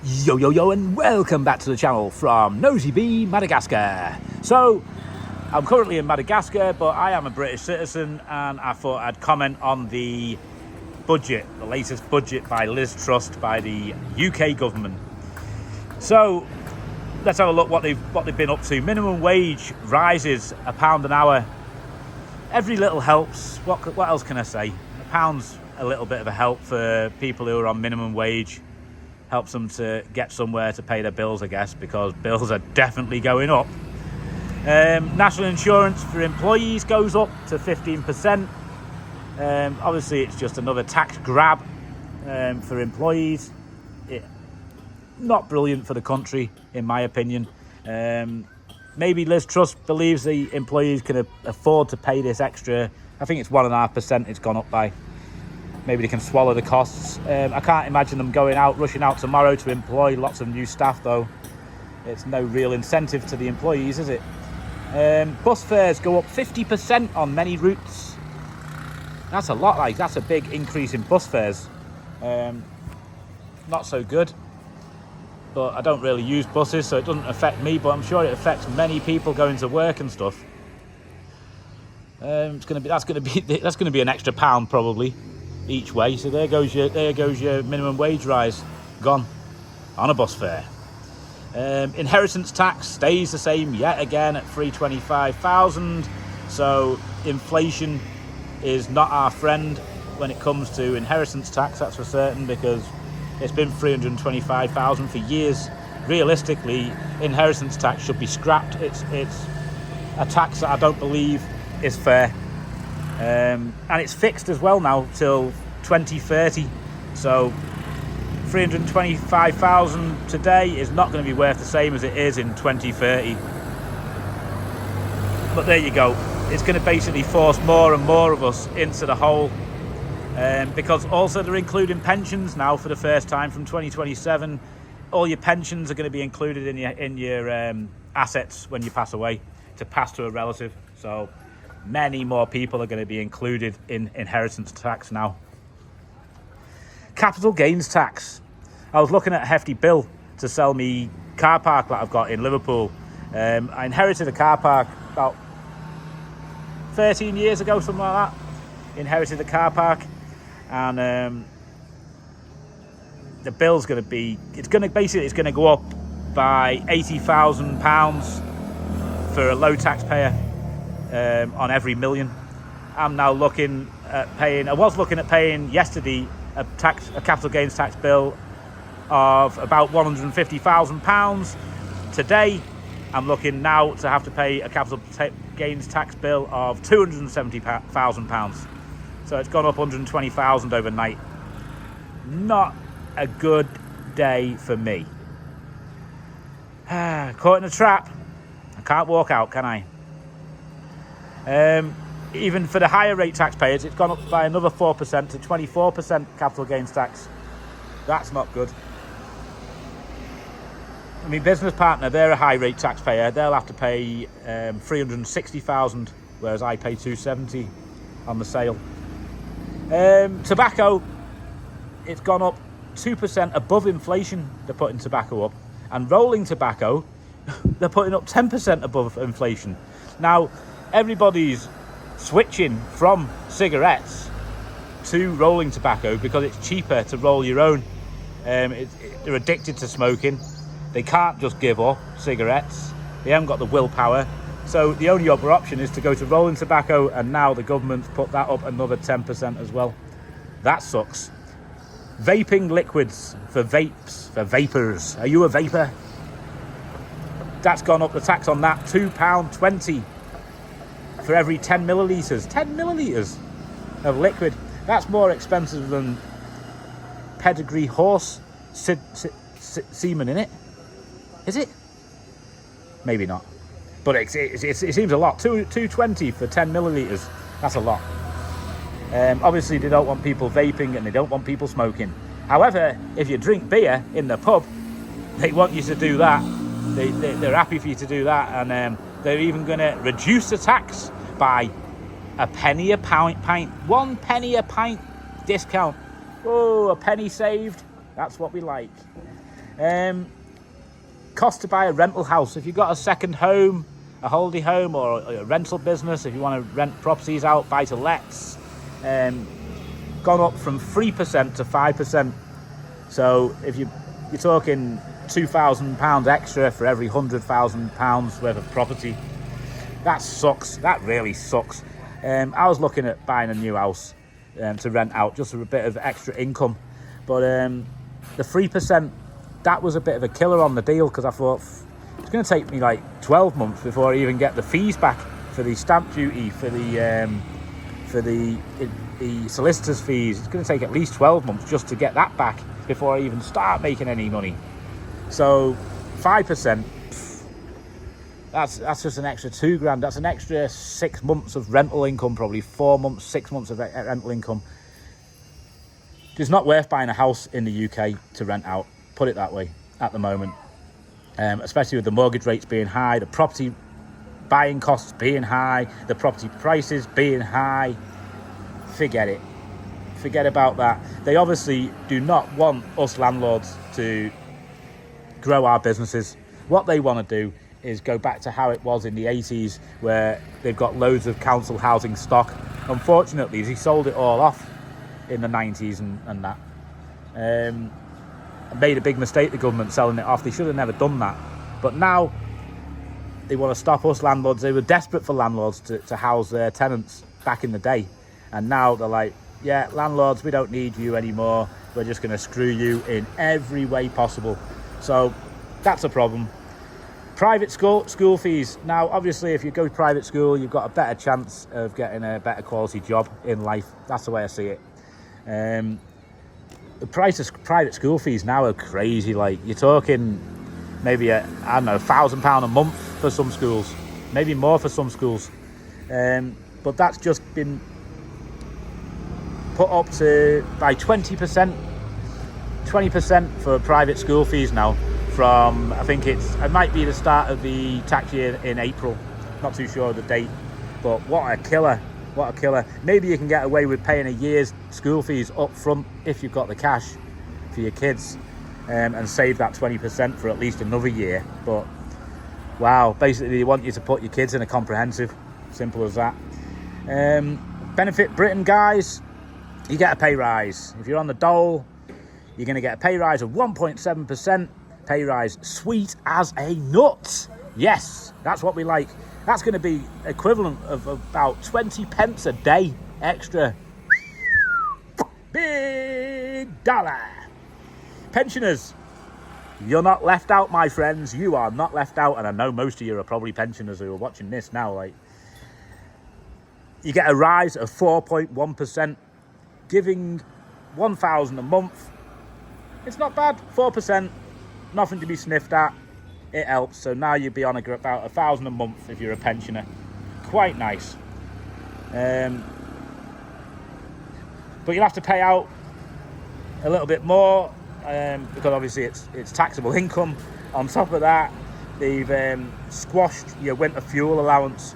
Yo, and welcome back to the channel from Nosy B, Madagascar. So, I'm currently in Madagascar, but I am a British citizen, and I thought I'd comment on the budget, the latest budget by Liz Truss, by the UK government. So, let's have a look what they've been up to. Minimum wage rises £1 an hour. Every little helps. What else can I say? £1's a little bit of a help for people who are on minimum wage. Helps them to get somewhere to pay their bills, I guess, because bills are definitely going up. National insurance for employees goes up to 15%. Obviously, it's just another tax grab for employees. Not brilliant for the country, in my opinion. Maybe Liz Truss believes the employees can afford to pay this extra. I think it's 1.5% it's gone up by. Maybe they can swallow the costs. I can't imagine them rushing out tomorrow to employ lots of new staff, though. It's no real incentive to the employees, is it? Bus fares go up 50% on many routes. That's a lot, that's a big increase in bus fares. Not so good. But I don't really use buses, so it doesn't affect me, but I'm sure it affects many people going to work and stuff. That's going to be an extra £1 probably each way. So there goes your minimum wage rise, gone on a bus fare. Inheritance tax stays the same yet again at £325,000. So inflation is not our friend when it comes to inheritance tax, that's for certain, because it's been £325,000 for years. Realistically, inheritance tax should be scrapped. It's a tax that I don't believe is fair. And it's fixed as well now till 2030. So 325,000 today is not going to be worth the same as it is in 2030. But there you go. It's going to basically force more and more of us into the hole. Because also they're including pensions now for the first time from 2027. All your pensions are going to be included in your assets when you pass away, to pass to a relative. So many more people are going to be included in inheritance tax now. Capital gains tax. I was looking at a hefty bill to sell me car park that I've got in Liverpool. I inherited a car park about 13 years ago, something like that. Inherited a car park, and the bill's going to be, it's going to go up by £80,000 for a low taxpayer. On every million. I'm now looking at paying yesterday a capital gains tax bill of about £150,000. Today I'm looking now to have to pay a capital gains tax bill of £270,000. So it's gone up £120,000 overnight. Not a good day for me. Caught in a trap. I can't walk out, can I? Even for the higher rate taxpayers, it's gone up by another 4% to 24% capital gains tax. That's not good. I mean, business partner, they're a high rate taxpayer. They'll have to pay £360,000, whereas I pay £270 on the sale. Tobacco, it's gone up 2% above inflation. They're putting tobacco up, and rolling tobacco, they're putting up 10% above inflation. Now, everybody's switching from cigarettes to rolling tobacco because it's cheaper to roll your own. They're addicted to smoking. They can't just give up cigarettes. They haven't got the willpower. So the only other option is to go to rolling tobacco, and now the government's put that up another 10% as well. That sucks. Vaping liquids for vapors. Are you a vapor? That's gone up, the tax on that, £2.20. For every 10 millilitres. 10 millilitres of liquid. That's more expensive than pedigree horse semen, in it. Is it? Maybe not. But it seems a lot. $2.20 for 10 millilitres. That's a lot. Obviously, they don't want people vaping and they don't want people smoking. However, if you drink beer in the pub, they want you to do that. They're happy for you to do that, and they're even going to reduce the tax by a penny a pint. 1 penny a pint discount. Oh, a penny saved. That's what we like. Cost to buy a rental house. If you've got a second home, a holiday home, or a rental business, if you want to rent properties out, buy to lets, gone up from 3% to 5%. So if you're talking £2,000 extra for every £100,000 worth of property, that sucks. That really sucks. I was looking at buying a new house to rent out just for a bit of extra income, but the 3%, that was a bit of a killer on the deal, because I thought it's going to take me like 12 months before I even get the fees back for the stamp duty, for the solicitor's fees. It's going to take at least 12 months just to get that back before I even start making any money. So 5%, that's just an extra £2,000. That's an extra 6 months of rental income, probably 4 months, 6 months of rental income. It's not worth buying a house in the UK to rent out, put it that way, at the moment. Especially with the mortgage rates being high, the property buying costs being high, the property prices being high. Forget it. Forget about that. They obviously do not want us landlords to grow our businesses. What they want to do is go back to how it was in the 80s, where they've got loads of council housing stock. Unfortunately, he sold it all off in the 90s and that. Made a big mistake, the government, selling it off. They should have never done that. But now they want to stop us landlords. They were desperate for landlords to house their tenants back in the day. And now they're like, yeah, landlords, we don't need you anymore. We're just going to screw you in every way possible. So that's a problem. Private school fees. Now, obviously, if you go to private school, you've got a better chance of getting a better quality job in life. That's the way I see it. The price of private school fees now are crazy. Like, you're talking maybe £1,000 a month for some schools, maybe more for some schools. But that's just been put up to by 20% for private school fees now. From, I think it might be the start of the tax year in April. Not too sure of the date, but what a killer. What a killer. Maybe you can get away with paying a year's school fees up front if you've got the cash for your kids, and save that 20% for at least another year. But wow, basically they want you to put your kids in a comprehensive. Simple as that. Benefit Britain, guys, you get a pay rise. If you're on the dole, you're going to get a pay rise of 1.7%. Pay rise sweet as a nut. Yes, that's what we like. That's going to be equivalent of about 20 pence a day extra. Big dollar. Pensioners, you're not left out, my friends. You are not left out. And I know most of you are probably pensioners who are watching this now. Like, you get a rise of 4.1%, giving £1,000 a month. It's not bad. 4%, nothing to be sniffed at. It helps. So now you'd be on about £1,000 a month if you're a pensioner. Quite nice. But you'll have to pay out a little bit more, because obviously it's taxable income. On top of that, they've squashed your winter fuel allowance.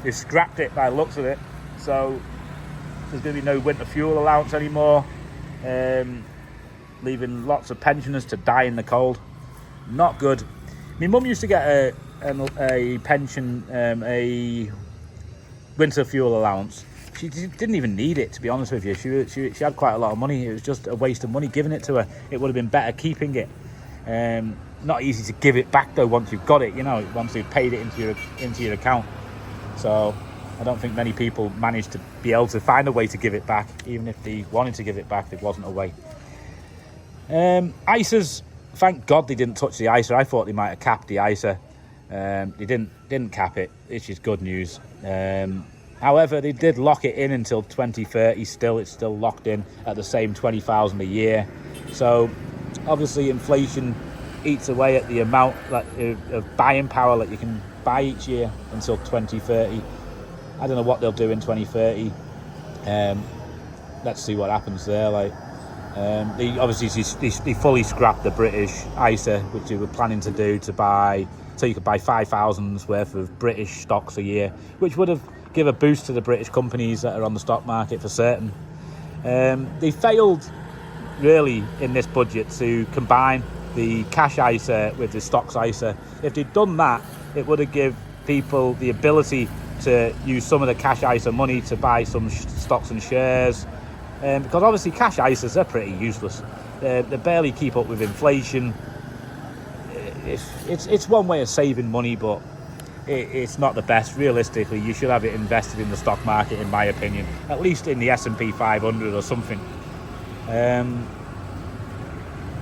They've scrapped it by the looks of it. So there's going to be no winter fuel allowance anymore, leaving lots of pensioners to die in the cold. Not good. My mum used to get a pension, a winter fuel allowance. She didn't even need it, to be honest with you. She had quite a lot of money. It was just a waste of money giving it to her. It would have been better keeping it. Not easy to give it back though once you've got it. You know, once you've paid it into your account. So I don't think many people managed to be able to find a way to give it back. Even if they wanted to give it back, there wasn't a way. ISAs. Thank God they didn't touch the ISA. I thought they might have capped the ISA. They didn't cap it, which is good news. However, they did lock it in until 2030. It's still locked in at the same 20,000 a year. So obviously inflation eats away at the amount of buying power that you can buy each year until 2030. I don't know what they'll do in 2030. Let's see what happens there. They obviously fully scrapped the British ISA, which they were planning to do to buy, so you could buy 5,000's worth of British stocks a year, which would have give a boost to the British companies that are on the stock market for certain. They failed really in this budget to combine the cash ISA with the stocks ISA. If they'd done that, it would have given people the ability to use some of the cash ISA money to buy some stocks and shares. Because obviously cash ISAs are pretty useless. They barely keep up with inflation. It's one way of saving money, but it's not the best. Realistically, you should have it invested in the stock market, in my opinion, at least in the S&P 500 or something.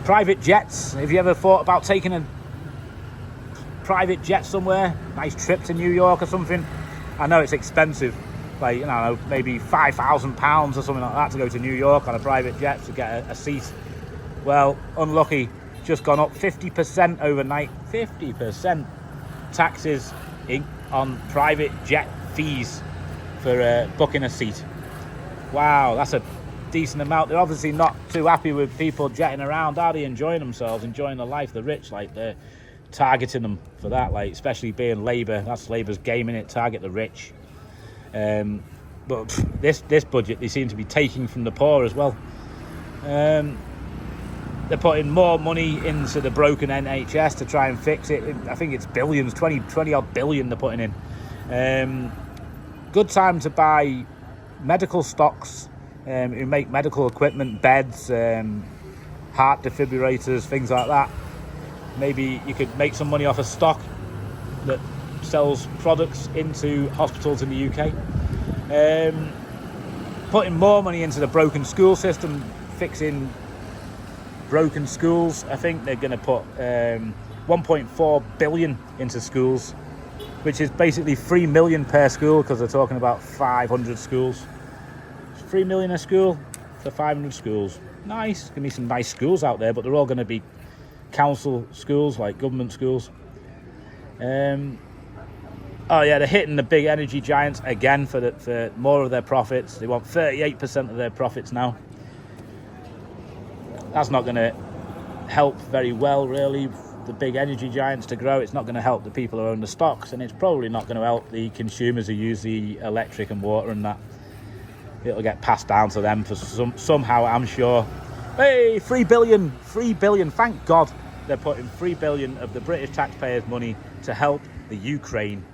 Private jets. Have you ever thought about taking a private jet somewhere? Nice trip to New York or something? I know it's expensive, like, you know, maybe £5,000 or something like that to go to New York on a private jet to get a seat. Well, unlucky, just gone up 50% overnight. 50% taxes on private jet fees for booking a seat. Wow, that's a decent amount. They're obviously not too happy with people jetting around, are they? Enjoying themselves, enjoying the life, the rich, like they're targeting them for that, like, especially being Labour. That's Labour's game, in it, target the rich. But this budget, they seem to be taking from the poor as well. They're putting more money into the broken NHS to try and fix it. I think it's billions, 20 odd billion they're putting in. Good time to buy medical stocks, who make medical equipment, beds, heart defibrillators, things like that. Maybe you could make some money off a stock that sells products into hospitals in the UK. Putting more money into the broken school system, fixing broken schools. I think they're going to put 1.4 billion into schools, which is basically 3 million per school, because they're talking about 500 schools. 3 million a school for 500 schools. Nice. Gonna be some nice schools out there, but they're all going to be council schools, like government schools. Oh yeah, they're hitting the big energy giants again for more of their profits. They want 38% of their profits now. That's not going to help very well, really, the big energy giants to grow. It's not going to help the people who own the stocks, and it's probably not going to help the consumers who use the electric and water and that. It'll get passed down to them for somehow, I'm sure. Hey, 3 billion, thank God they're putting 3 billion of the British taxpayers' money to help the Ukraine.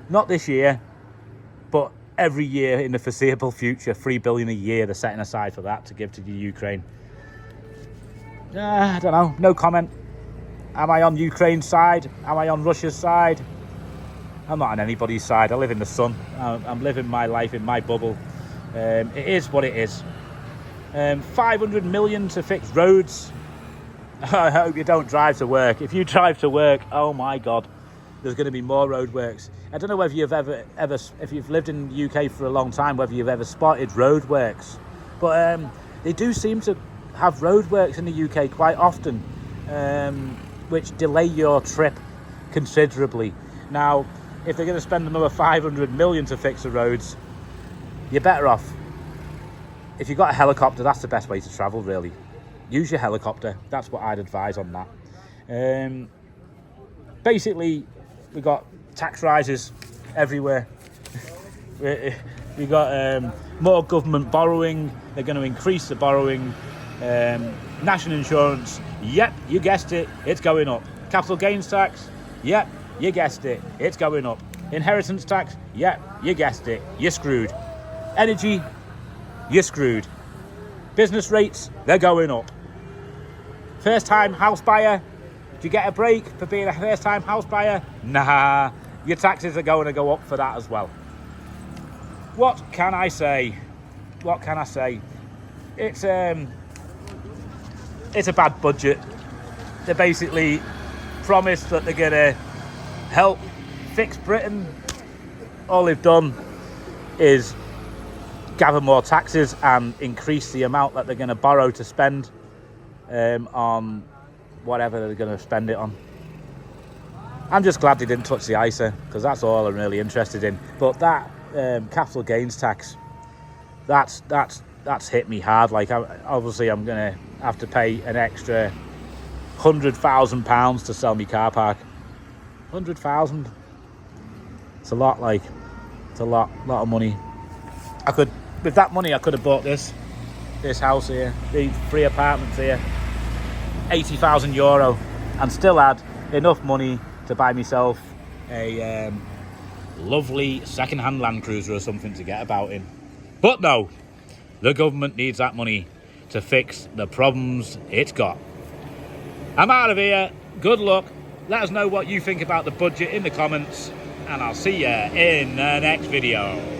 Not this year, but every year in the foreseeable future. 3 billion a year they're setting aside for that to give to the Ukraine. I don't know, no comment. Am I on Ukraine's side? Am I on Russia's side? I'm not on anybody's side. I live in the sun. I'm living my life in my bubble. It is what it is. 500 million to fix roads. I hope you don't drive to work. If you drive to work, oh my God, there's going to be more roadworks. I don't know whether you've ever, if you've lived in the UK for a long time, whether you've ever spotted roadworks. But they do seem to have roadworks in the UK quite often, which delay your trip considerably. Now, if they're going to spend another 500 million to fix the roads, you're better off. If you've got a helicopter, that's the best way to travel, really. Use your helicopter. That's what I'd advise on that. Basically, we've got tax rises everywhere. We've got more government borrowing. They're going to increase the borrowing. National insurance, yep, you guessed it, it's going up. Capital gains tax, yep, you guessed it, it's going up. Inheritance tax, yep, you guessed it, you're screwed. Energy, you're screwed. Business rates, they're going up. First time house buyer, do you get a break for being a first time house buyer? Nah, your taxes are going to go up for that as well. What can I say? It's a bad budget. They basically promised that they're going to help fix Britain. All they've done is gather more taxes and increase the amount that they're going to borrow to spend on whatever they're going to spend it on. I'm just glad they didn't touch the ISA, because that's all I'm really interested in. But that capital gains tax, that's hit me hard. Like, obviously I'm going to have to pay an extra £100,000 to sell me car park. 100,000. It's a lot. Like, it's a lot of money. With that money, I could have bought this house here, these 3 apartments here. 80,000 euro and still had enough money to buy myself a lovely second-hand Land Cruiser or something to get about in. But no, the government needs that money to fix the problems it's got. I'm out of here. Good luck. Let us know what you think about the budget in the comments, and I'll see you in the next video.